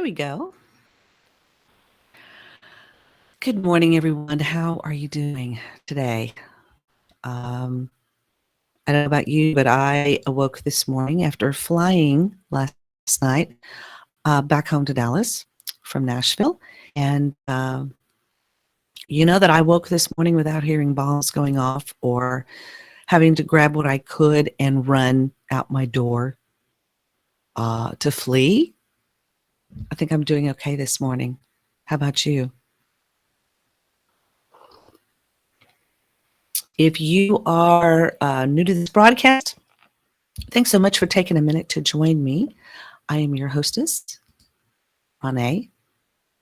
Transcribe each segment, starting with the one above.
There we go. Good morning, everyone. How are you doing today? Um, I don't know about you, but I awoke this morning after flying last night back home to Dallas from Nashville. And you know that I woke this morning without hearing bombs going off or having to grab what I could and run out my door to flee. I think I'm doing okay this morning. How about you? If you are new to this broadcast, thanks so much for taking a minute to join me. I am your hostess, Renee.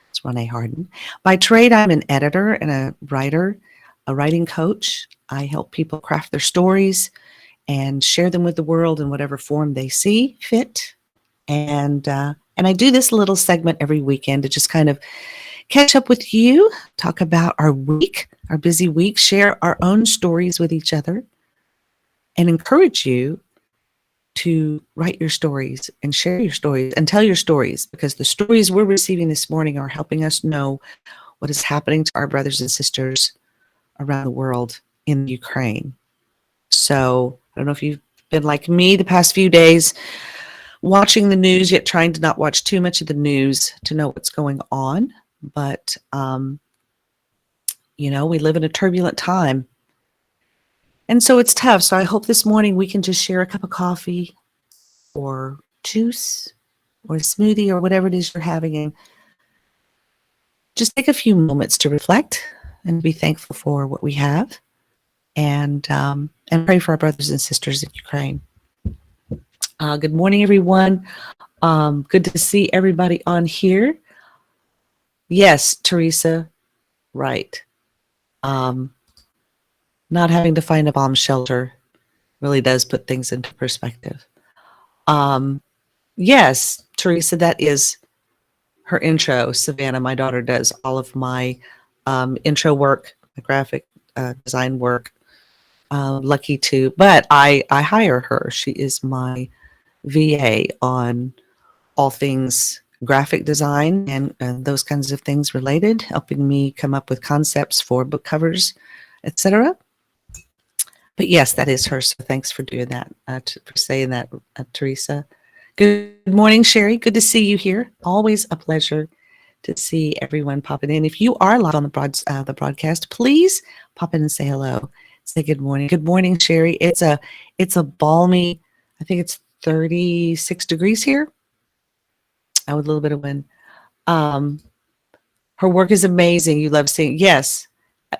It's Renee Harden. By trade, I'm an editor and a writer, a writing coach. I help people craft their stories and share them with the world in whatever form they see fit. And I do this little segment every weekend to just kind of catch up with you, talk about our week, our busy week, share our own stories with each other, and encourage you to write your stories and share your stories and tell your stories, because the stories we're receiving this morning are helping us know what is happening to our brothers and sisters around the world in Ukraine. So I don't know if you've been like me the past few days, watching the news, yet trying to not watch too much of the news to know what's going on. But, we live in a turbulent time. And so it's tough. So I hope this morning we can just share a cup of coffee or juice or a smoothie or whatever it is you're having, and just take a few moments to reflect and be thankful for what we have, and pray for our brothers and sisters in Ukraine. Good morning, everyone. Good to see everybody on here. Yes, Teresa, right. Not having to find a bomb shelter really does put things into perspective. Yes, Teresa, that is her intro. Savannah, my daughter, does all of my intro work, my graphic design work. Lucky to, but I hire her. She is my VA on all things graphic design and those kinds of things related, helping me come up with concepts for book covers, etc. But yes, that is her. So thanks for doing that, for saying that, Teresa. Good morning, Sherry. Good to see you here. Always a pleasure to see everyone popping in. If you are live on the broadcast, please pop in and say hello. Say good morning. Good morning, Sherry. It's a balmy, I think it's 36 degrees here. With a little bit of wind. Her work is amazing. You love seeing. Yes.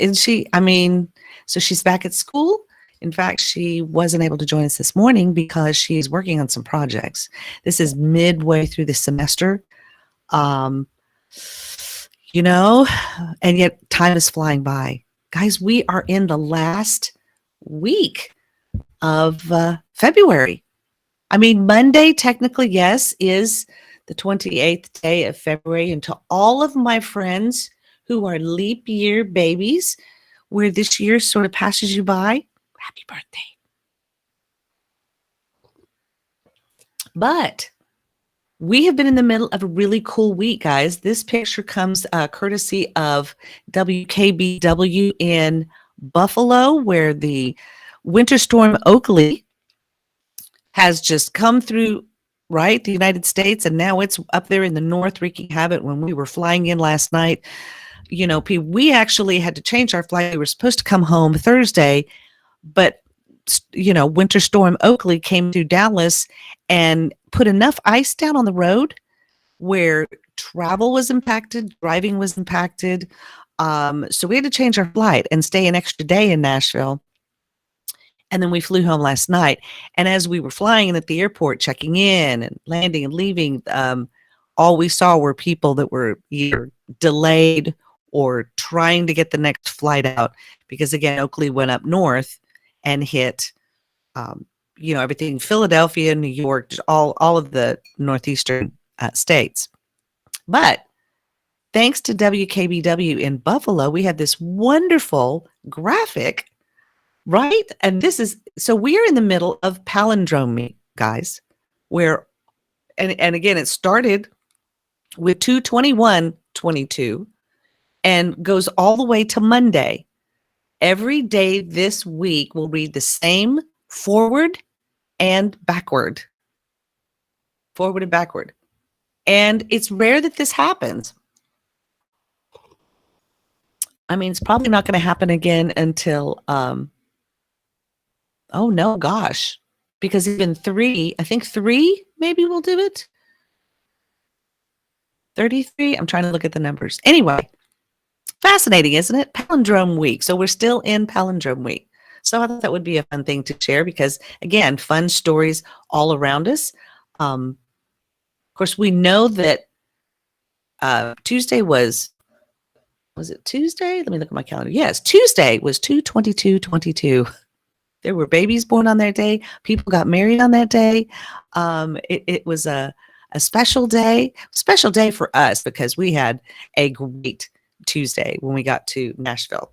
Isn't she? I mean, so she's back at school. In fact, she wasn't able to join us this morning because she's working on some projects. This is midway through the semester. And yet time is flying by. Guys, we are in the last week of February. I mean, Monday, technically, yes, is the 28th day of February. And to all of my friends who are leap year babies, where this year sort of passes you by, happy birthday. But we have been in the middle of a really cool week, guys. This picture comes courtesy of WKBW in Buffalo, where the winter storm Oakley has just come through, right, the United States, and now it's up there in the north wreaking havoc. When we were flying in last night, we actually had to change our flight. We were supposed to come home Thursday, but winter storm Oakley came through Dallas and put enough ice down on the road where travel was impacted, driving was impacted. So we had to change our flight and stay an extra day in Nashville. And then we flew home last night. And as we were flying in at the airport, checking in and landing and leaving, all we saw were people that were either delayed or trying to get the next flight out. Because again, Oakley went up north and hit, everything, Philadelphia, New York, just all of the northeastern states. But thanks to WKBW in Buffalo, we had this wonderful graphic. Right? And so we're in the middle of palindrome, guys, where, and again, it started with 221:22 and goes all the way to Monday. Every day this week, we'll read the same forward and backward. Forward and backward. And it's rare that this happens. I mean, it's probably not going to happen again until, oh no, gosh, because even I think 3 maybe we'll do it. 33. I'm trying to look at the numbers. Anyway, fascinating, isn't it? Palindrome week. So we're still in palindrome week. So I thought that would be a fun thing to share because, again, fun stories all around us. Of course, we know that Tuesday was it Tuesday? Let me look at my calendar. Yes, Tuesday was 2/22/22. There were babies born on that day. People got married on that day. It was a special day for us because we had a great Tuesday when we got to Nashville.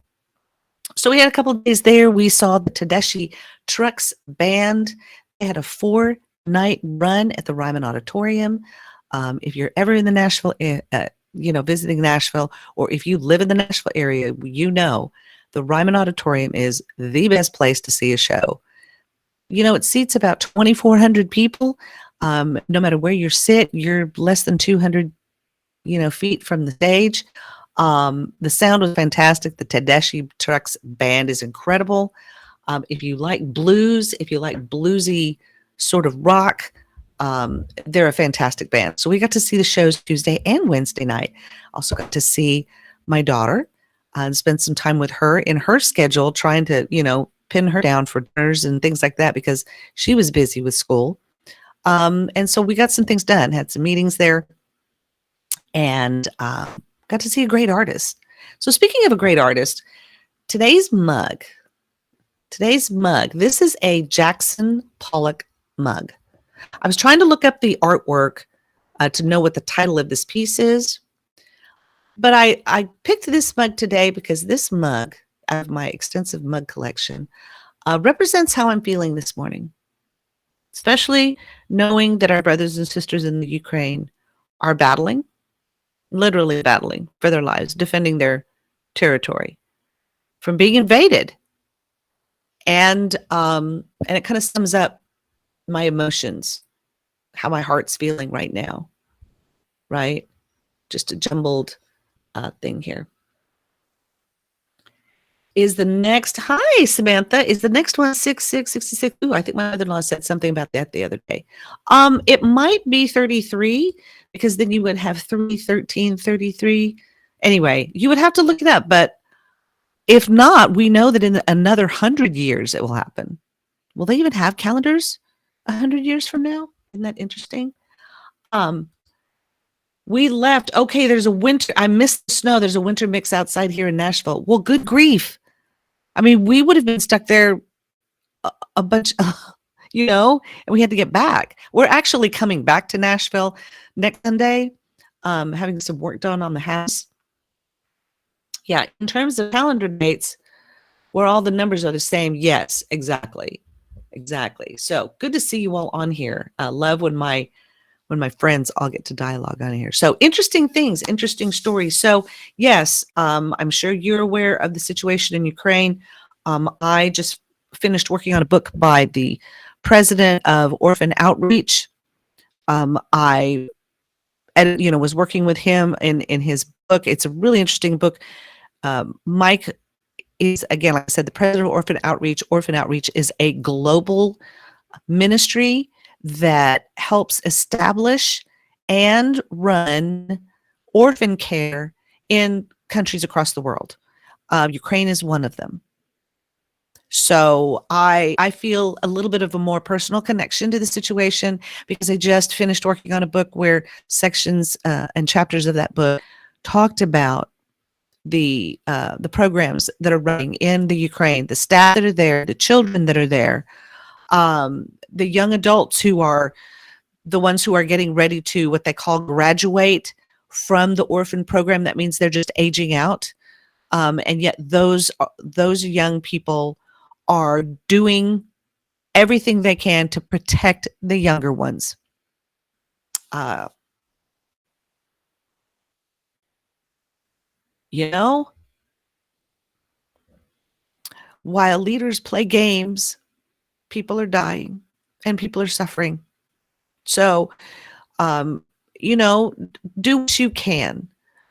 So we had a couple of days there. We saw the Tedeschi Trucks Band. They had a 4-night run at the Ryman Auditorium. If you're ever in the Nashville, visiting Nashville, or if you live in the Nashville area, the Ryman Auditorium is the best place to see a show. It seats about 2,400 people. No matter where you sit, you're less than 200, feet from the stage. The sound was fantastic. The Tedeschi Trucks Band is incredible. If you like blues, if you like bluesy sort of rock, they're a fantastic band. So we got to see the shows Tuesday and Wednesday night. Also got to see my daughter and spend some time with her in her schedule, trying to, pin her down for dinners and things like that because she was busy with school. And so we got some things done, had some meetings there, and got to see a great artist. So speaking of a great artist, today's mug, this is a Jackson Pollock mug. I was trying to look up the artwork to know what the title of this piece is, but I picked this mug today because this mug, out of my extensive mug collection, represents how I'm feeling this morning, especially knowing that our brothers and sisters in the Ukraine are literally battling for their lives, defending their territory from being invaded. And it kind of sums up my emotions, how my heart's feeling right now, right? Just a jumbled thing here. Hi, Samantha. Is the next one 6666? Ooh, I think my mother-in-law said something about that the other day. It might be 33 because then you would have 3, 13, 33. Anyway, you would have to look it up. But if not, we know that in another 100 years it will happen. Will they even have calendars 100 years from now? Isn't that interesting? We left. Okay, there's a winter. I missed the snow. There's a winter mix outside here in Nashville. Well, good grief. I mean, we would have been stuck there a bunch, and we had to get back. We're actually coming back to Nashville next Sunday, having some work done on the house. Yeah, in terms of calendar dates, where all the numbers are the same, yes, exactly. So good to see you all on here. Love when my friends all get to dialogue on here. So interesting things, interesting stories. So yes, I'm sure you're aware of the situation in Ukraine. I just finished working on a book by the president of Orphan Outreach. I was working with him in his book. It's a really interesting book. Mike is, again, like I said, the president of Orphan Outreach. Orphan Outreach is a global ministry that helps establish and run orphan care in countries across the world. Ukraine is one of them. So I feel a little bit of a more personal connection to the situation because I just finished working on a book where sections and chapters of that book talked about the programs that are running in the Ukraine, the staff that are there, the children that are there, the young adults who are the ones who are getting ready to what they call graduate from the orphan program. That means they're just aging out. And yet those young people are doing everything they can to protect the younger ones. You know, while leaders play games, people are dying and people are suffering. So, um, you know, do what you can.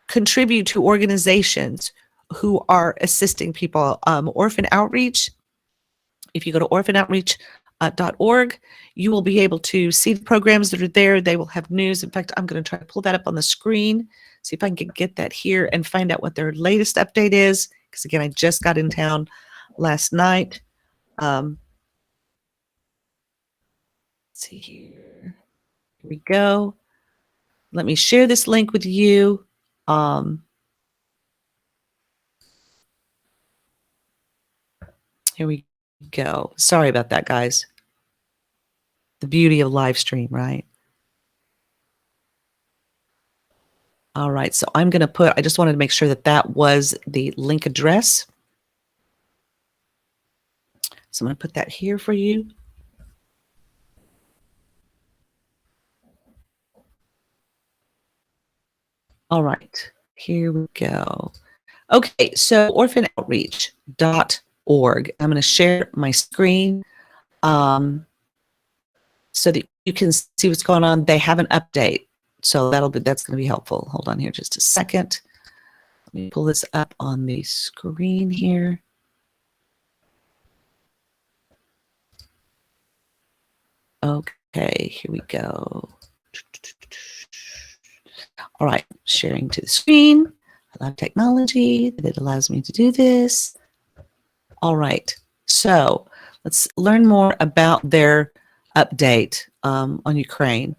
Contribute to organizations who are assisting people. Orphan Outreach, if you go to orphanoutreach.org, you will be able to see the programs that are there. They will have news. In fact, I'm going to try to pull that up on the screen, see if I can get that here and find out what their latest update is. Because again, I just got in town last night. Let's see here. Here we go. Let me share this link with you. Here we go. Sorry about that, guys. The beauty of live stream, right? All right, so I'm going to put, I just wanted to make sure that that was the link address. So I'm going to put that here for you. All right, here we go. Okay, so orphanoutreach.org. I'm going to share my screen so that you can see what's going on. They have an update, so that's going to be helpful. Hold on here just a second. Let me pull this up on the screen here. Okay, here we go. All right, sharing to the screen. I love technology that it allows me to do this. All right, so let's learn more about their update on Ukraine.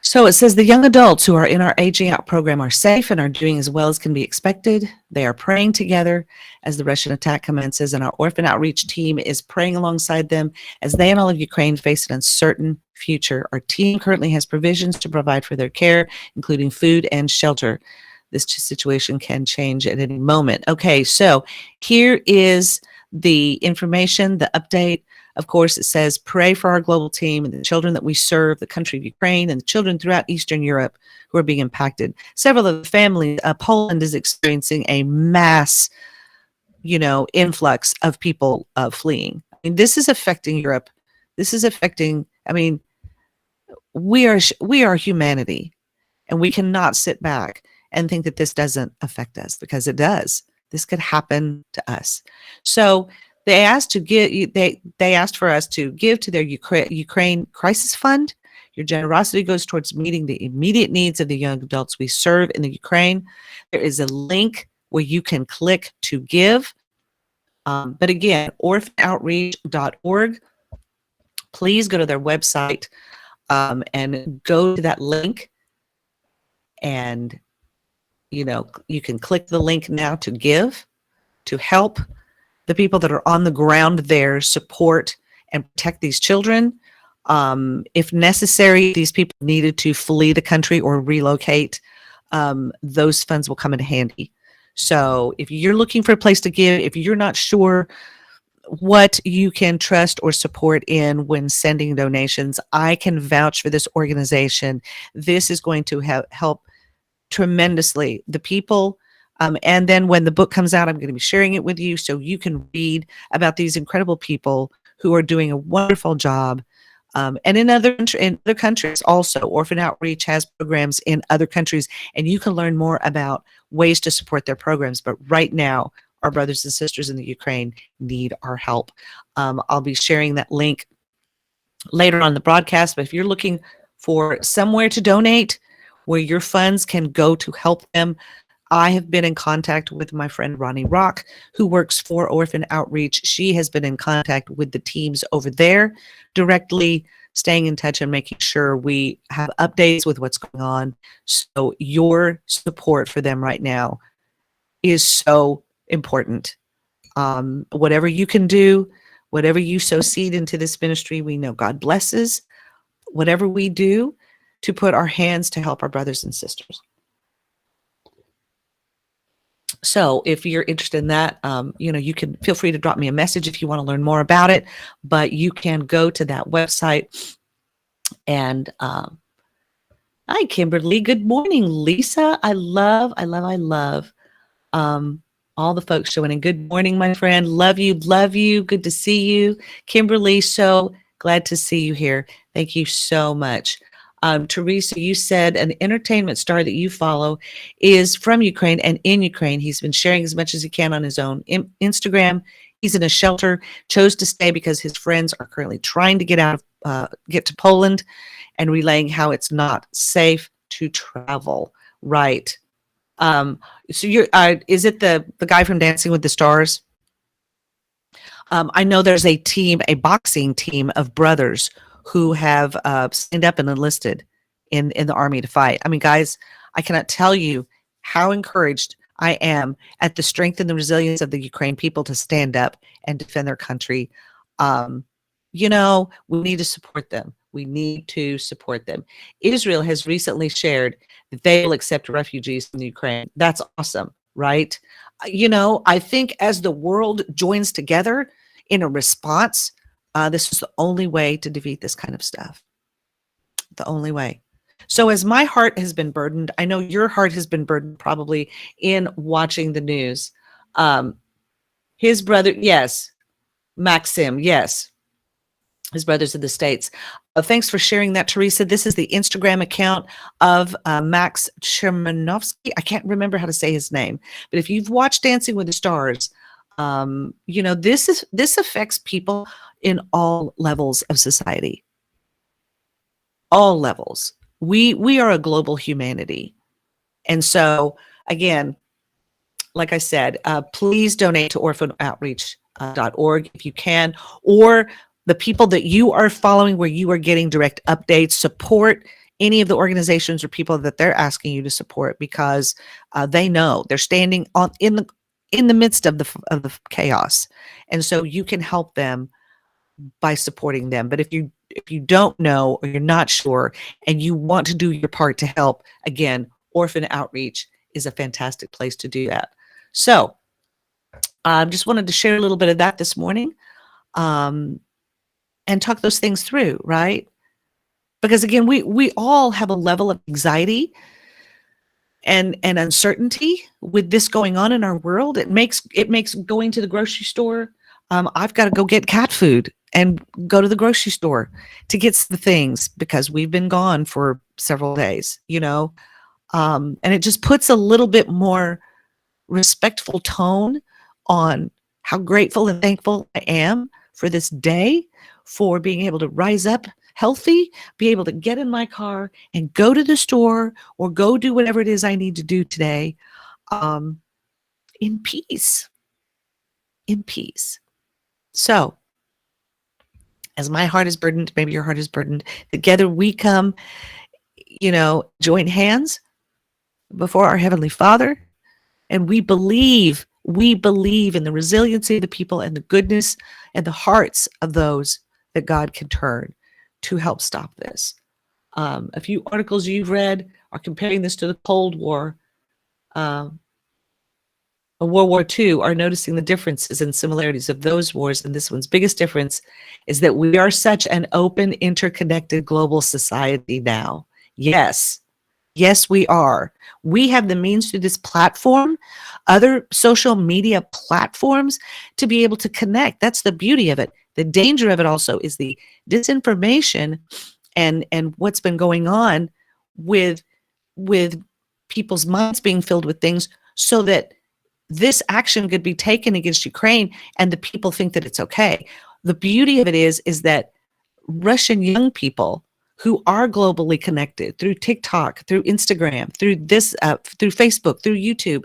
So it says the young adults who are in our Aging Out program are safe and are doing as well as can be expected. They are praying together as the Russian attack commences, and our orphan outreach team is praying alongside them as they and all of Ukraine face an uncertain future. Our team currently has provisions to provide for their care, including food and shelter. This situation can change at any moment. Okay, so here is the information, the update. Of course, it says, pray for our global team and the children that we serve, the country of Ukraine, and the children throughout Eastern Europe who are being impacted. Several of the families, Poland is experiencing a mass, influx of people fleeing. I mean, this is affecting Europe. This is affecting, we are humanity, and we cannot sit back and think that this doesn't affect us, because it does. This could happen to us. So they asked for us to give to their Ukraine crisis fund. Your generosity goes towards meeting the immediate needs of the young adults we serve in the Ukraine. There is a link where you can click to give. But again, orphanoutreach.org. Please go to their website and go to that link, and you can click the link now to give, to help the people that are on the ground there support and protect these children. If necessary, these people needed to flee the country or relocate, those funds will come in handy. So if you're looking for a place to give, if you're not sure what you can trust or support in when sending donations, I can vouch for this organization. This is going to help tremendously the people. And then when the book comes out, I'm going to be sharing it with you so you can read about these incredible people who are doing a wonderful job. And in other countries also, Orphan Outreach has programs in other countries, and you can learn more about ways to support their programs. But right now, our brothers and sisters in the Ukraine need our help. I'll be sharing that link later on the broadcast, but if you're looking for somewhere to donate where your funds can go to help them, I have been in contact with my friend Ronnie Rock, who works for Orphan Outreach. She has been in contact with the teams over there, directly staying in touch and making sure we have updates with what's going on. So your support for them right now is so important. Whatever you can do, whatever you sow seed into this ministry, we know God blesses. Whatever we do to put our hands to help our brothers and sisters. So if you're interested in that, you can feel free to drop me a message if you want to learn more about it, but you can go to that website. And hi, Kimberly. Good morning, Lisa. I love Um, all the folks showing in. Good morning, my friend. Love you. Love you. Good to see you. Kimberly, so glad to see you here. Thank you so much. Teresa, you said an entertainment star that you follow is from Ukraine and in Ukraine. He's been sharing as much as he can on his own Instagram. He's in a shelter, chose to stay because his friends are currently trying to get to Poland, and relaying how it's not safe to travel. Right. So is it the guy from Dancing with the Stars? I know there's a boxing team of brothers who have signed up and enlisted in the army to fight. I mean, guys, I cannot tell you how encouraged I am at the strength and the resilience of the Ukraine people to stand up and defend their country. Um, we need to support them. We need to support them. Israel has recently shared that they will accept refugees from the Ukraine. That's awesome, right? I think as the world joins together in a response, this is the only way to defeat this kind of stuff. The only way. So as my heart has been burdened, I know your heart has been burdened probably in watching the news. His brother, yes, Maxim, yes, his brother's in the States. Thanks for sharing that, Teresa. This is the Instagram account of Max Chermanovsky. I can't remember how to say his name, but if you've watched Dancing with the Stars, this affects people in all levels of society. All levels. We are a global humanity, and so again, like I said, please donate to orphanoutreach.org if you can, or the people that you are following where you are getting direct updates. Support any of the organizations or people that they're asking you to support, because they know they're standing in the midst of the chaos, and so you can help them by supporting them. But if you don't know or you're not sure and you want to do your part to help, again, Orphan Outreach is a fantastic place to do that. So I just wanted to share a little bit of that this morning, and talk those things through, right? Because again, we all have a level of anxiety and uncertainty with this going on in our world. It makes going to the grocery store. I've got to go get cat food and go to the grocery store to get the things because we've been gone for several days, and it just puts a little bit more respectful tone on how grateful and thankful I am for this day, for being able to rise up healthy, be able to get in my car and go to the store or go do whatever it is I need to do today, in peace. In peace. So, as my heart is burdened, maybe your heart is burdened, together we come, join hands before our Heavenly Father, and we believe in the resiliency of the people and the goodness and the hearts of those that God can turn to help stop this. A few articles you've read are comparing this to the Cold War. World War II are noticing the differences and similarities of those wars, and this one's biggest difference is that we are such an open, interconnected global society now. Yes, we are. We have the means through this platform, other social media platforms, to be able to connect. That's the beauty of it. The danger of it also is the disinformation and what's been going on with people's minds being filled with things, so that this action could be taken against Ukraine and the people think that it's okay. The beauty of it is that Russian young people who are globally connected through TikTok, through Instagram, through Facebook, through YouTube,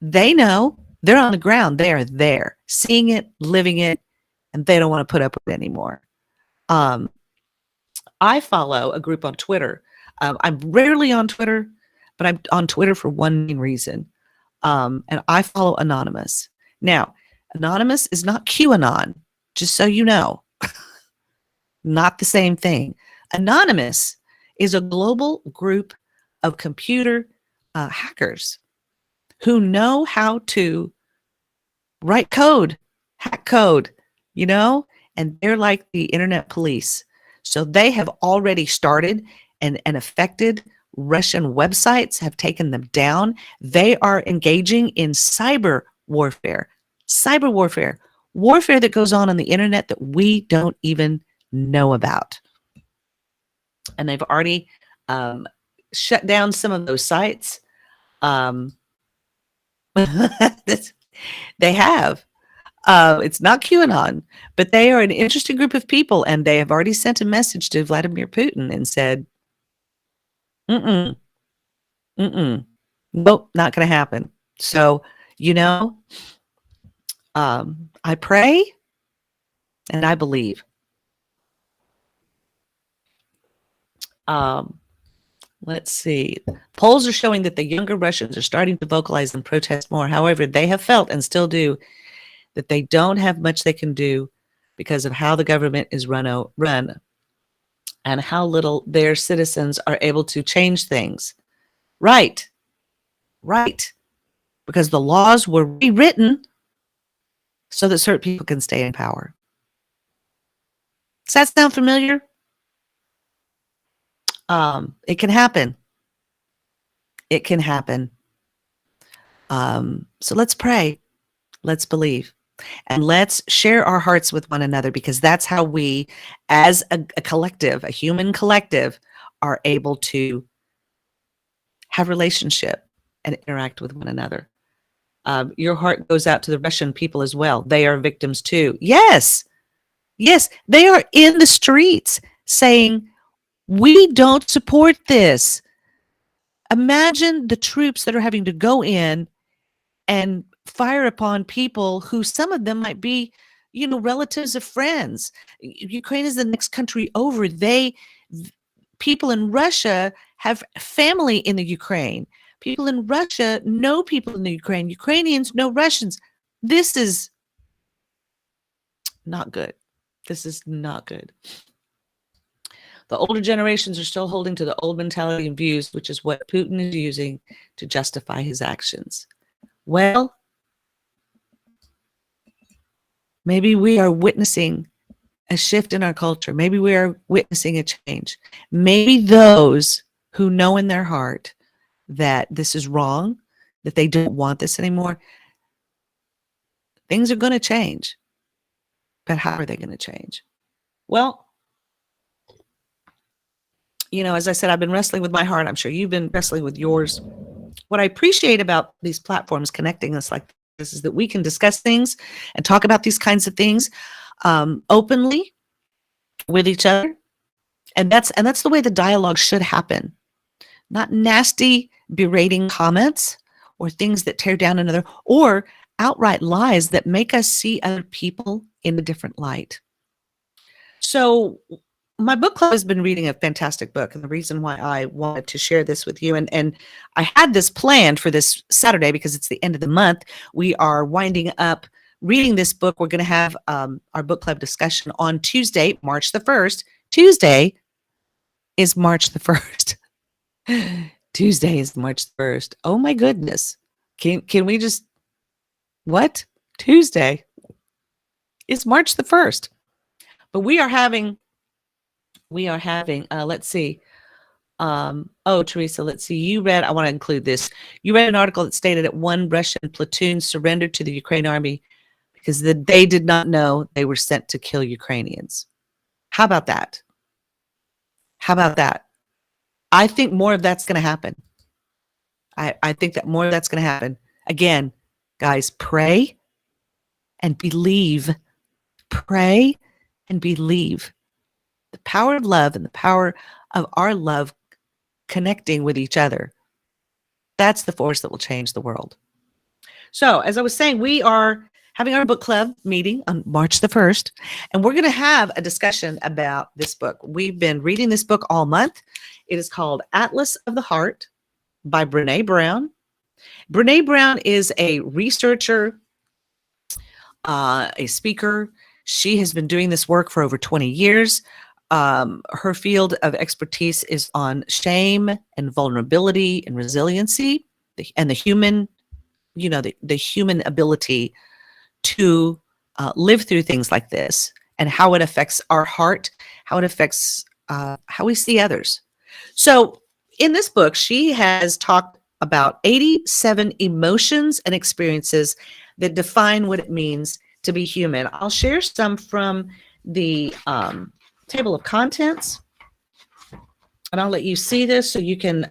they know they're on the ground. They are there, seeing it, living it, and they don't want to put up with it anymore. I follow a group on Twitter. I'm rarely on Twitter, but I'm on Twitter for one main reason. And I follow Anonymous. Now, Anonymous is not QAnon, just so you know. Not the same thing. Anonymous is a global group of computer hackers who know how to write code, hack code, and they're like the internet police. So they have already started and affected Russian websites have taken them down. They are engaging in cyber warfare, warfare that goes on the internet that we don't even know about. And they've already shut down some of those sites. They have. It's not QAnon, but they are an interesting group of people, and they have already sent a message to Vladimir Putin and said, "Mm-mm, mm-mm, nope, not going to happen." So, you know, I pray and I believe. Let's see. Polls are showing that the younger Russians are starting to vocalize and protest more. However, they have felt and still do that they don't have much they can do because of how the government is run and how little their citizens are able to change things. Right. Because the laws were rewritten so that certain people can stay in power. Does that sound familiar? It can happen. It can happen. So let's pray. Let's believe. And let's share our hearts with one another, because that's how we, as a collective, a human collective, are able to have relationship and interact with one another. Your heart goes out to the Russian people as well. They are victims too. Yes, they are in the streets saying, we don't support this. Imagine the troops that are having to go in and fire upon people who, some of them might be, relatives of friends. Ukraine is the next country over. People in Russia have family in the Ukraine. People in Russia know people in the Ukraine. Ukrainians know Russians. This is not good. This is not good. The older generations are still holding to the old mentality and views, which is what Putin is using to justify his actions. Well, maybe we are witnessing a shift in our culture. Maybe we are witnessing a change. Maybe those who know in their heart that this is wrong, that they don't want this anymore, things are going to change. But how are they going to change? Well, as I said, I've been wrestling with my heart. I'm sure you've been wrestling with yours. What I appreciate about these platforms connecting us like this is that we can discuss things and talk about these kinds of things openly with each other. And that's the way the dialogue should happen. Not nasty, berating comments or things that tear down another, or outright lies that make us see other people in a different light. So my book club has been reading a fantastic book, and the reason why I wanted to share this with you, and I had this planned for this Saturday because it's the end of the month. We are winding up reading this book. We're going to have our book club discussion on Tuesday, March the 1st. Tuesday is March the 1st. Tuesday is March the 1st. Oh my goodness. Can we just, what? Tuesday is March the 1st. But we are having, let's see. Teresa, let's see. I want to include this. You read an article that stated that one Russian platoon surrendered to the Ukraine army because they did not know they were sent to kill Ukrainians. How about that? I think more of that's going to happen. I think that more of that's going to happen. Again, guys, pray and believe. Pray and believe. The power of love and the power of our love connecting with each other. That's the force that will change the world. So, as I was saying, we are having our book club meeting on March the 1st, and we're going to have a discussion about this book. We've been reading this book all month. It is called Atlas of the Heart by Brené Brown. Brené Brown is a researcher, a speaker. She has been doing this work for over 20 years. Her field of expertise is on shame and vulnerability and resiliency, and the human, the human ability to live through things like this, and how it affects our heart, how it affects how we see others. So in this book, she has talked about 87 emotions and experiences that define what it means to be human. I'll share some from the table of contents, and I'll let you see this so you can.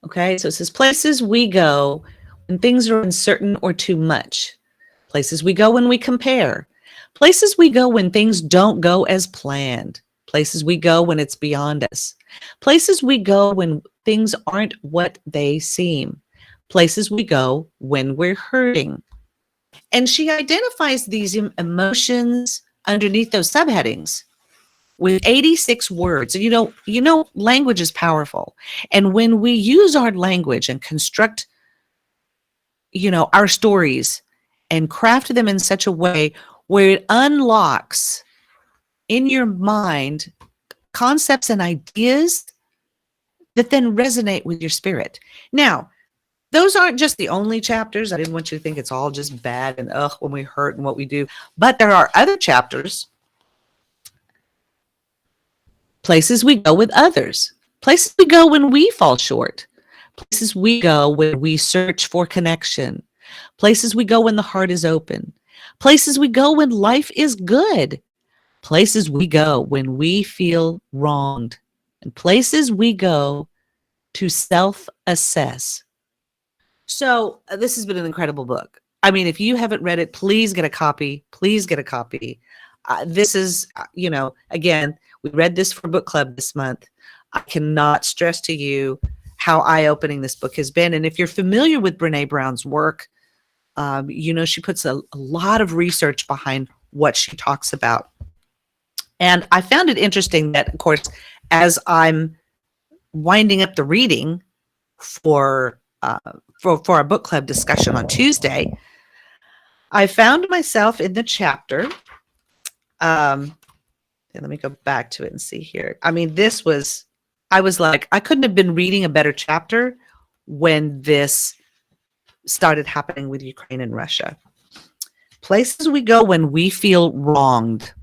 Okay, so it says places we go when things are uncertain or too much. Places we go when we compare. Places we go when things don't go as planned. Places we go when it's beyond us. Places we go when things aren't what they seem. Places we go when we're hurting. And she identifies these emotions underneath those subheadings with 86 words. Language is powerful. And when we use our language and construct, our stories and craft them in such a way where it unlocks in your mind concepts and ideas that then resonate with your spirit. Now, those aren't just the only chapters. I didn't want you to think it's all just bad and when we hurt and what we do. But there are other chapters. Places we go with others. Places we go when we fall short. Places we go when we search for connection. Places we go when the heart is open. Places we go when life is good. Places we go when we feel wronged. And places we go to self-assess. So this has been an incredible book. I mean, if you haven't read it, please get a copy. Please get a copy. This is, again, we read this for book club this month. I cannot stress to you how eye-opening this book has been. And if you're familiar with Brené Brown's work, she puts a lot of research behind what she talks about. And I found it interesting that, of course, as I'm winding up the reading for our book club discussion on Tuesday, I found myself in the chapter. Let me go back to it and see here. I mean, I was like, I couldn't have been reading a better chapter when this started happening with Ukraine and Russia. Places we go when we feel wronged.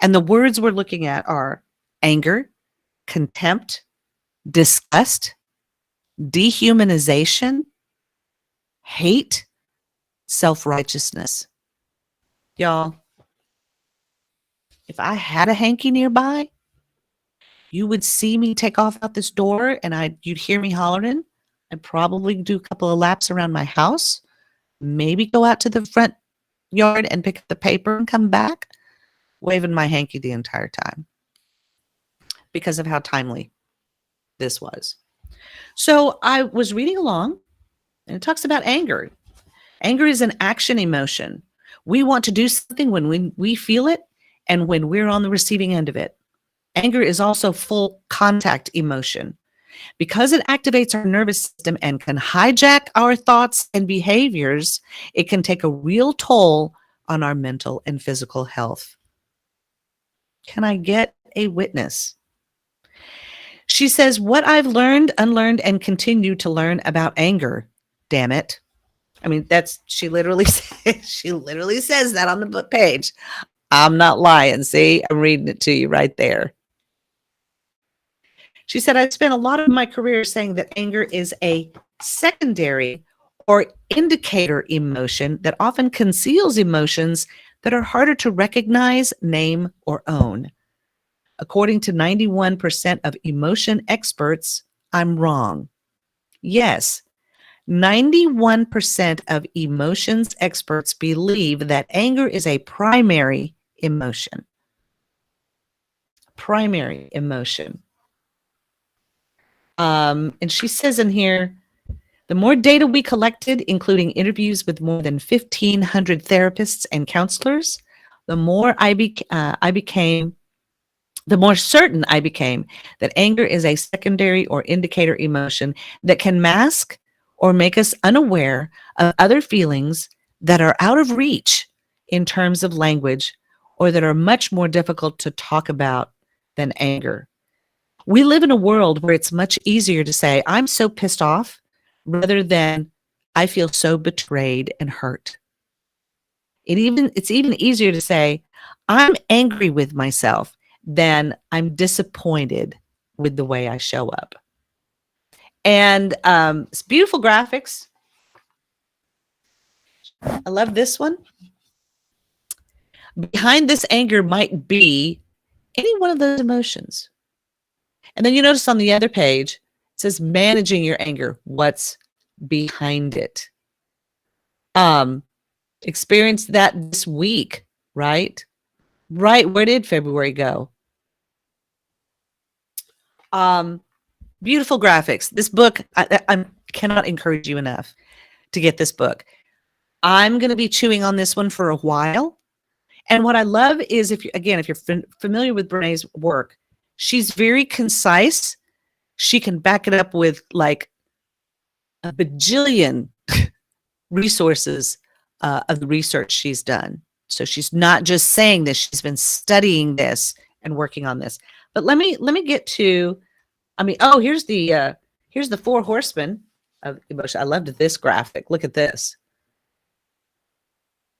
And the words we're looking at are anger, contempt, disgust, dehumanization, hate, self-righteousness. Y'all, if I had a hanky nearby, you would see me take off out this door and you'd hear me hollering. I'd probably do a couple of laps around my house, maybe go out to the front yard and pick up the paper and come back, waving my hanky the entire time because of how timely this was. So I was reading along, and it talks about anger. Anger is an action emotion. We want to do something when we feel it and when we're on the receiving end of it. Anger is also full contact emotion. Because it activates our nervous system and can hijack our thoughts and behaviors, it can take a real toll on our mental and physical health. Can I get a witness? She says, what I've learned, unlearned, and continue to learn about anger, damn it. I mean, she literally says that on the book page. I'm not lying. See, I'm reading it to you right there. She said, I've spent a lot of my career saying that anger is a secondary or indicator emotion that often conceals emotions that are harder to recognize, name, or own. According to 91% of emotion experts, I'm wrong. Yes, 91% of emotions experts believe that anger is a primary emotion. Primary emotion. And she says in here, the more data we collected, including interviews with more than 1,500 therapists and counselors, the more certain I became that anger is a secondary or indicator emotion that can mask or make us unaware of other feelings that are out of reach in terms of language or that are much more difficult to talk about than anger. We live in a world where it's much easier to say, I'm so pissed off, rather than I feel so betrayed and hurt. It's even easier to say, I'm angry with myself, then I'm disappointed with the way I show up. And it's beautiful graphics. I love this one. Behind this anger might be any one of those emotions. And then you notice on the other page, it says managing your anger. What's behind it? Experienced that this week, right? Right. Where did February go? Beautiful graphics. This book, I cannot encourage you enough to get this book. I'm going to be chewing on this one for a while. And what I love is, if you're familiar with Brené's work, she's very concise. She can back it up with like a bajillion resources of the research she's done. So she's not just saying this; she's been studying this and working on this. But let me get to. Here's the 4 horsemen of emotion. I loved this graphic. Look at this.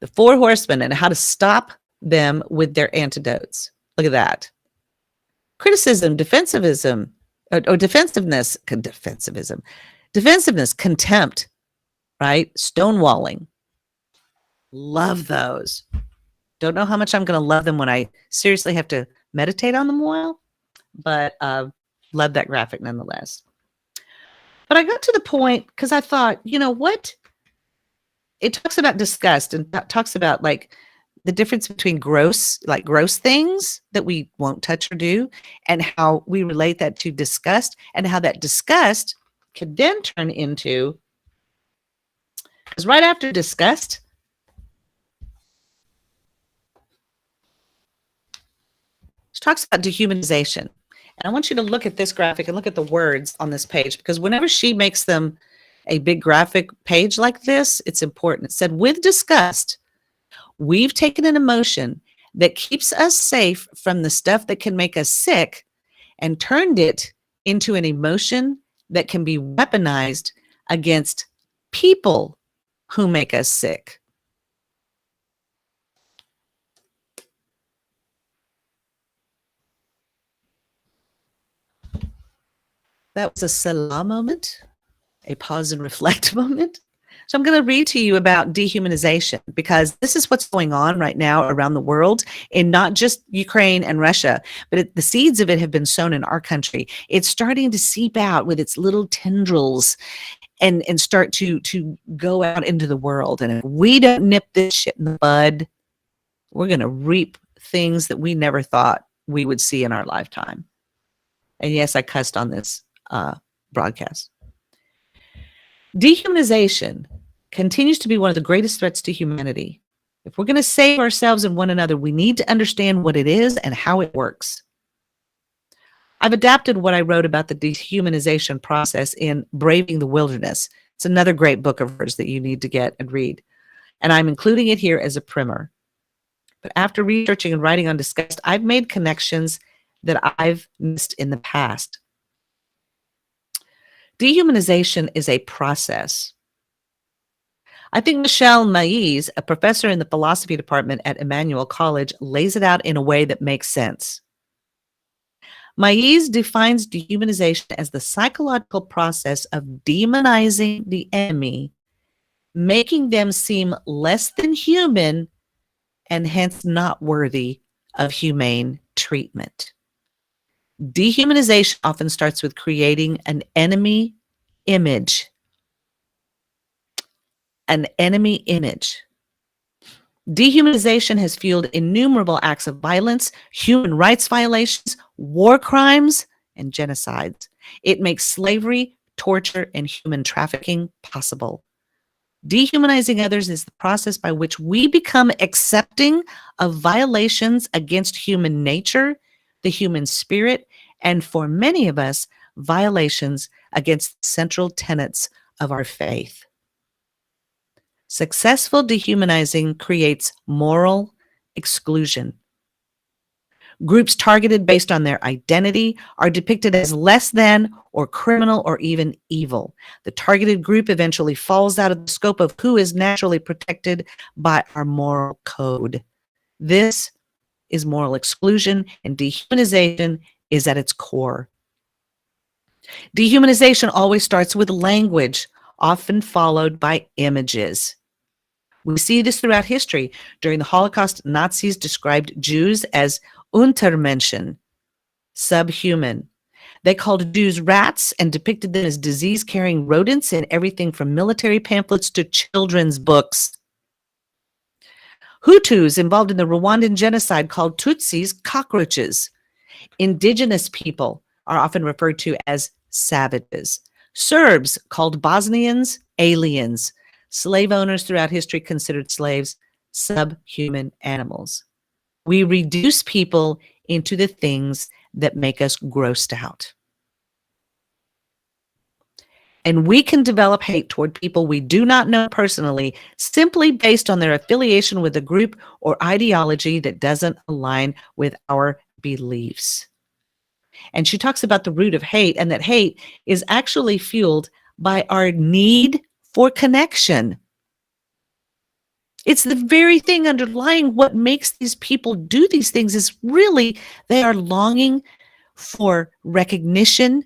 The 4 horsemen and how to stop them with their antidotes. Look at that. Criticism, defensiveness, contempt, right? Stonewalling. Love those. Don't know how much I'm going to love them when I seriously have to meditate on them a while, but love that graphic nonetheless. But I got to the point because I thought, you know what? It talks about disgust and talks about like the difference between gross things that we won't touch or do, and how we relate that to disgust, and how that disgust could then turn into, because right after disgust, it talks about dehumanization. And I want you to look at this graphic and look at the words on this page, because whenever she makes them a big graphic page like this, it's important. It said, with disgust, we've taken an emotion that keeps us safe from the stuff that can make us sick and turned it into an emotion that can be weaponized against people who make us sick. That was a Selah moment, a pause and reflect moment. So I'm going to read to you about dehumanization, because this is what's going on right now around the world, in not just Ukraine and Russia, but the seeds of it have been sown in our country. It's starting to seep out with its little tendrils and start to go out into the world. And if we don't nip this shit in the bud, we're going to reap things that we never thought we would see in our lifetime. And yes, I cussed on this broadcast. Dehumanization continues to be one of the greatest threats to humanity. If we're going to save ourselves and one another, we need to understand what it is and how it works. I've adapted what I wrote about the dehumanization process in Braving the Wilderness. It's another great book of hers that you need to get and read. And I'm including it here as a primer. But after researching and writing on disgust, I've made connections that I've missed in the past. Dehumanization is a process. I think Michelle Maïs, a professor in the philosophy department at Emmanuel College, lays it out in a way that makes sense. Maïs defines dehumanization as the psychological process of demonizing the enemy, making them seem less than human and hence not worthy of humane treatment. Dehumanization often starts with creating an enemy image. An enemy image. Dehumanization has fueled innumerable acts of violence, human rights violations, war crimes, and genocides. It makes slavery, torture, and human trafficking possible. Dehumanizing others is the process by which we become accepting of violations against human nature, the human spirit, and for many of us, violations against the central tenets of our faith. Successful dehumanizing creates moral exclusion. Groups targeted based on their identity are depicted as less than or criminal or even evil. The targeted group eventually falls out of the scope of who is naturally protected by our moral code. This is moral exclusion, and dehumanization is at its core. Dehumanization always starts with language, often followed by images. We see this throughout history. During the Holocaust, Nazis described Jews as Untermenschen, subhuman. They called Jews rats and depicted them as disease-carrying rodents in everything from military pamphlets to children's books. Hutus involved in the Rwandan genocide called Tutsis cockroaches. Indigenous people are often referred to as savages. Serbs called Bosnians aliens. Slave owners throughout history considered slaves subhuman animals. We reduce people into the things that make us grossed out. And we can develop hate toward people we do not know personally simply based on their affiliation with a group or ideology that doesn't align with our beliefs. And she talks about the root of hate, and that hate is actually fueled by our need for connection. It's the very thing underlying what makes these people do these things is really they are longing for recognition,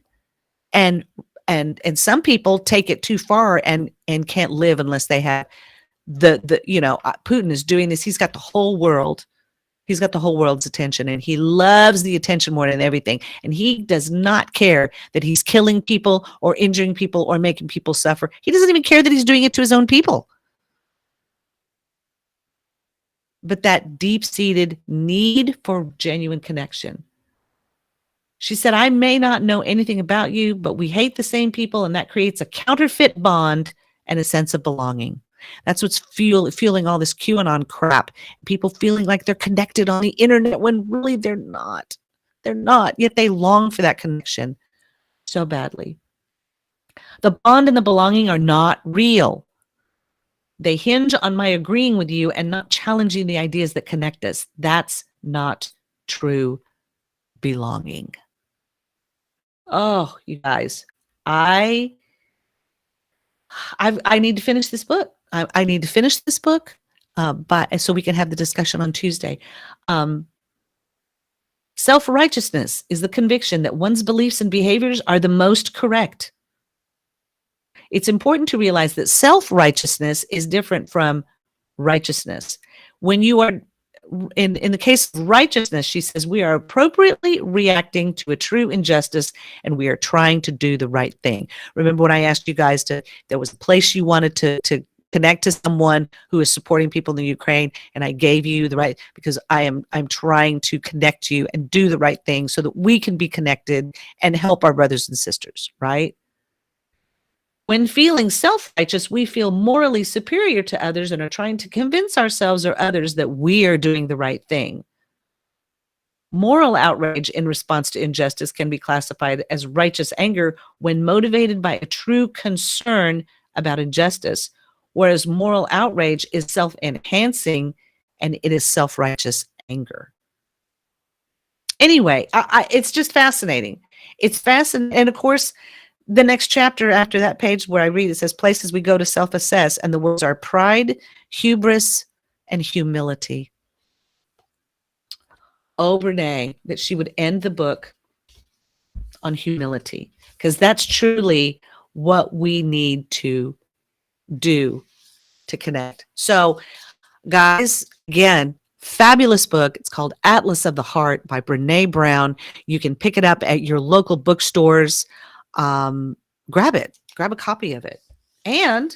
and some people take it too far and can't live unless they have Putin is doing this. He's got the whole world. He's got the whole world's attention, and he loves the attention more than everything. And he does not care that he's killing people or injuring people or making people suffer. He doesn't even care that he's doing it to his own people. But that deep-seated need for genuine connection. She said, I may not know anything about you, but we hate the same people, and that creates a counterfeit bond and a sense of belonging. That's what's fueling all this QAnon crap. People feeling like they're connected on the internet when really they're not. They're not, yet they long for that connection so badly. The bond and the belonging are not real. They hinge on my agreeing with you and not challenging the ideas that connect us. That's not true belonging. Oh, you guys, I need to finish this book. I need to finish this book, but so we can have the discussion on Tuesday. Self-righteousness is the conviction that one's beliefs and behaviors are the most correct. It's important to realize that self-righteousness is different from righteousness. When you are in the case of righteousness, she says we are appropriately reacting to a true injustice and we are trying to do the right thing. Remember when I asked you guys there was a place you wanted to connect to someone who is supporting people in the Ukraine, and I gave you the right, because I'm trying to connect you and do the right thing so that we can be connected and help our brothers and sisters, right? When feeling self-righteous, we feel morally superior to others and are trying to convince ourselves or others that we are doing the right thing. Moral outrage in response to injustice can be classified as righteous anger when motivated by a true concern about injustice, whereas moral outrage is self-enhancing and it is self-righteous anger. Anyway, it's just fascinating. It's fascinating. And of course, the next chapter after that page where I read, it says places we go to self-assess, and the words are pride, hubris, and humility. Oh, Brené, that she would end the book on humility, because that's truly what we need to do to connect. So, guys, again, fabulous book. It's called Atlas of the Heart by Brené Brown. You can pick it up at your local bookstores. Grab a copy of it. And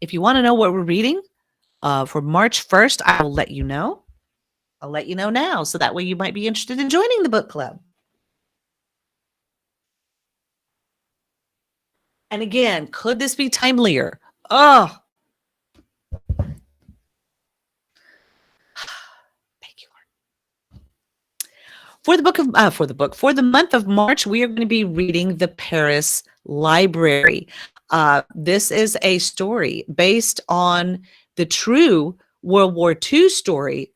if you want to know what we're reading for March 1st, I will let you know. I'll let you know now, so that way you might be interested in joining the book club. And again, could this be timelier? Oh, thank you, Lord. For the month of March, we are going to be reading The Paris Library. This is a story based on the true World War II story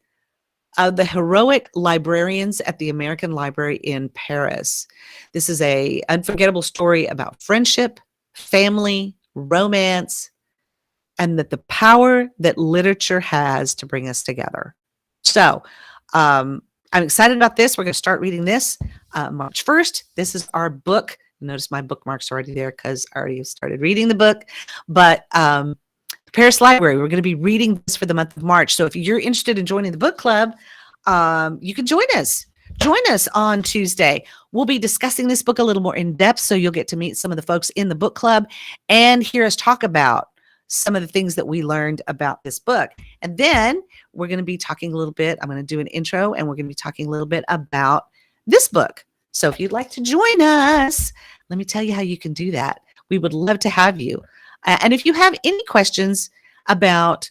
of the heroic librarians at the American Library in Paris. This is an unforgettable story about friendship, family, romance, and that the power that literature has to bring us together. So I'm excited about this. We're going to start reading this March 1st. This is our book. Notice my bookmark's already there because I already started reading the book. But Paris Library, we're going to be reading this for the month of March. So if you're interested in joining the book club, you can join us. Join us on Tuesday. We'll be discussing this book a little more in depth, so you'll get to meet some of the folks in the book club and hear us talk about some of the things that we learned about this book. And then we're going to be talking a little bit. I'm going to do an intro, and we're going to be talking a little bit about this book. So if you'd like to join us, let me tell you how you can do that. We would love to have you. And if you have any questions about,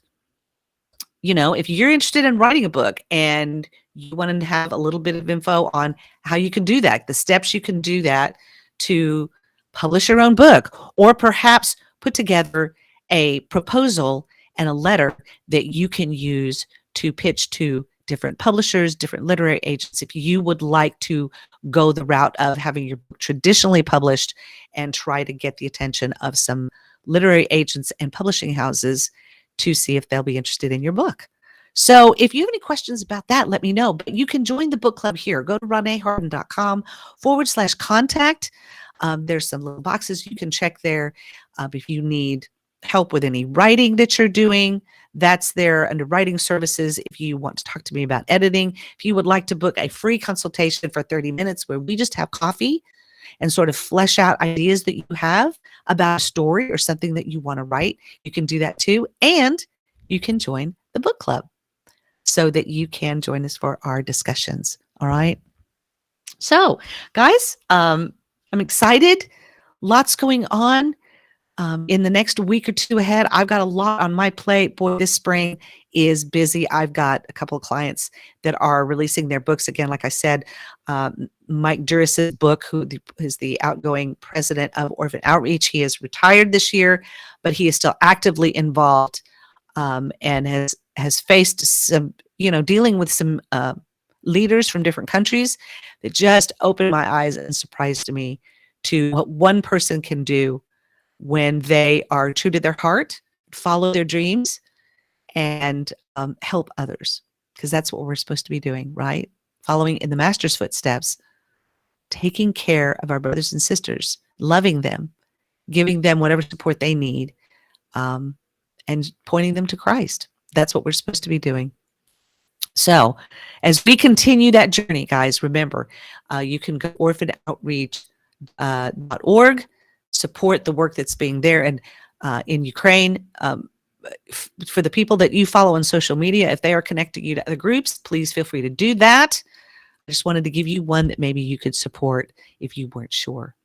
if you're interested in writing a book and you want to have a little bit of info on how you can do that, the steps you can do that to publish your own book, or perhaps put together a proposal and a letter that you can use to pitch to different publishers, different literary agents. If you would like to go the route of having your book traditionally published and try to get the attention of some literary agents and publishing houses to see if they'll be interested in your book. So if you have any questions about that, let me know. But you can join the book club here. Go to reneeharden.com/contact. There's some little boxes you can check there. If you need help with any writing that you're doing, that's there under writing services. If you want to talk to me about editing, if you would like to book a free consultation for 30 minutes where we just have coffee and sort of flesh out ideas that you have about a story or something that you want to write, you can do that too. And you can join the book club so that you can join us for our discussions. All right. So, guys, I'm excited. Lots going on. In the next week or two ahead, I've got a lot on my plate. Boy, this spring is busy. I've got a couple of clients that are releasing their books. Again, like I said, Mike Duris's book, who is the outgoing president of Orphan Outreach, he is retired this year, but he is still actively involved and has faced some, dealing with some leaders from different countries that just opened my eyes and surprised me to what one person can do when they are true to their heart, follow their dreams, and help others. Because that's what we're supposed to be doing, right? Following in the master's footsteps, taking care of our brothers and sisters, loving them, giving them whatever support they need, and pointing them to Christ. That's what we're supposed to be doing. So as we continue that journey, guys, remember, you can go orphanoutreach.org, support the work that's being there and in Ukraine. For the people that you follow on social media, if they are connecting you to other groups, please feel free to do that. I just wanted to give you one that maybe you could support if you weren't sure.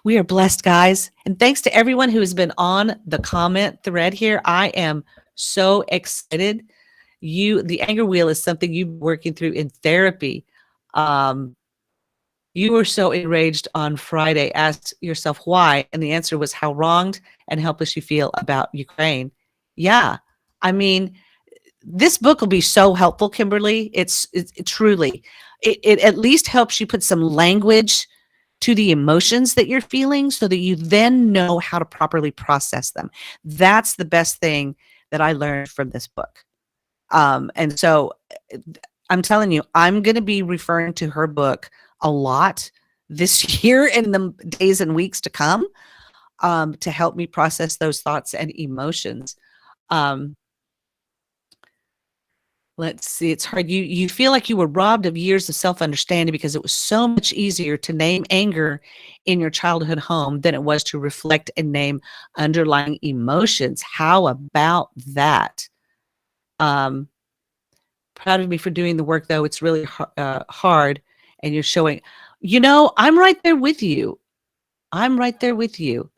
We are blessed, guys. And thanks to everyone who has been on the comment thread here. I am so excited. The anger wheel is something you've been working through in therapy. You were so enraged on Friday, asked yourself why, and the answer was how wronged and helpless you feel about Ukraine. Yeah, I mean, this book will be so helpful, Kimberly. It truly, it at least helps you put some language to the emotions that you're feeling so that you then know how to properly process them. That's the best thing that I learned from this book. And so I'm telling you, I'm going to be referring to her book a lot this year and the days and weeks to come to help me process those thoughts and emotions. Let's see, it's hard. You feel like you were robbed of years of self-understanding because it was so much easier to name anger in your childhood home than it was to reflect and name underlying emotions. How about that? Proud of me for doing the work, though. It's really hard. And you're showing, I'm right there with you. I'm right there with you.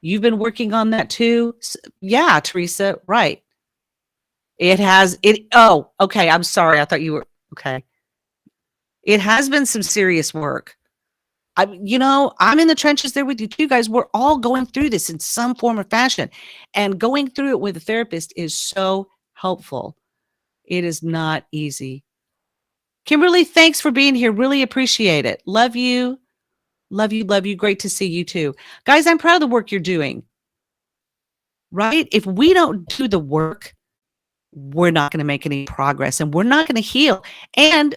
You've been working on that too. Yeah, Teresa, right. Oh, okay. I'm sorry. I thought you were, okay. It has been some serious work. I'm in the trenches there with you too, guys. We're all going through this in some form or fashion, and going through it with a therapist is so helpful. It is not easy. Kimberly, thanks for being here. Really appreciate it. Love you. Love you. Love you. Great to see you too. Guys, I'm proud of the work you're doing. Right? If we don't do the work, we're not going to make any progress and we're not going to heal. And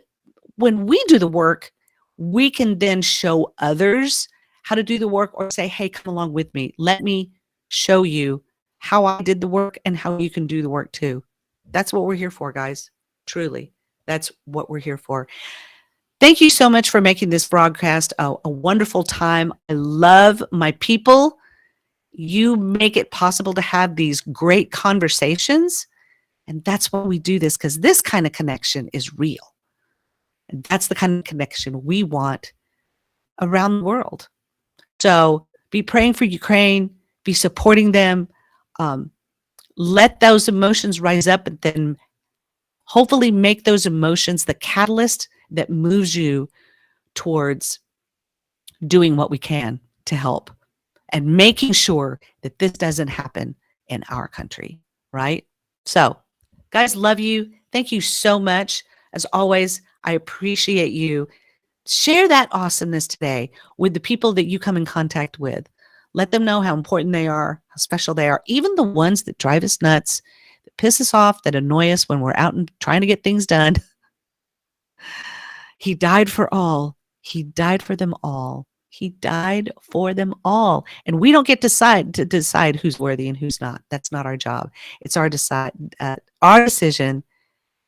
when we do the work, we can then show others how to do the work or say, hey, come along with me. Let me show you how I did the work and how you can do the work too. That's what we're here for, guys. Truly. That's what we're here for. Thank you so much for making this broadcast a wonderful time. I love my people. You make it possible to have these great conversations. And that's why we do this, because this kind of connection is real. And that's the kind of connection we want around the world. So be praying for Ukraine, be supporting them. Um, let those emotions rise up and then hopefully make those emotions the catalyst that moves you towards doing what we can to help and making sure that this doesn't happen in our country, right? So, guys, love you. Thank you so much. As always, I appreciate you. Share that awesomeness today with the people that you come in contact with. Let them know how important they are, how special they are, even the ones that drive us nuts, that piss us off, that annoy us when we're out and trying to get things done. He died for all. He died for them all. He died for them all. And we don't get to decide who's worthy and who's not. That's not our job. It's our decision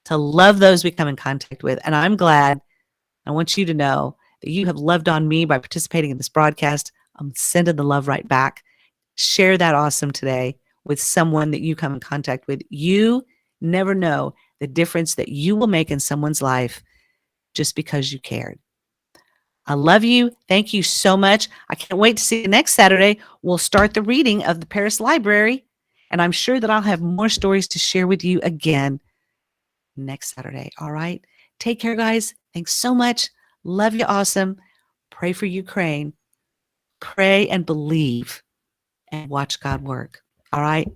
to love those we come in contact with. And I'm glad. I want you to know that you have loved on me by participating in this broadcast. I'm sending the love right back. Share that awesome today with someone that you come in contact with. You never know the difference that you will make in someone's life just because you cared. I love you. Thank you so much. I can't wait to see you next Saturday. We'll start the reading of the Paris Library, and I'm sure that I'll have more stories to share with you again next Saturday. All right. Take care, guys. Thanks so much. Love you. Awesome. Pray for Ukraine. Pray and believe and watch God work. All right.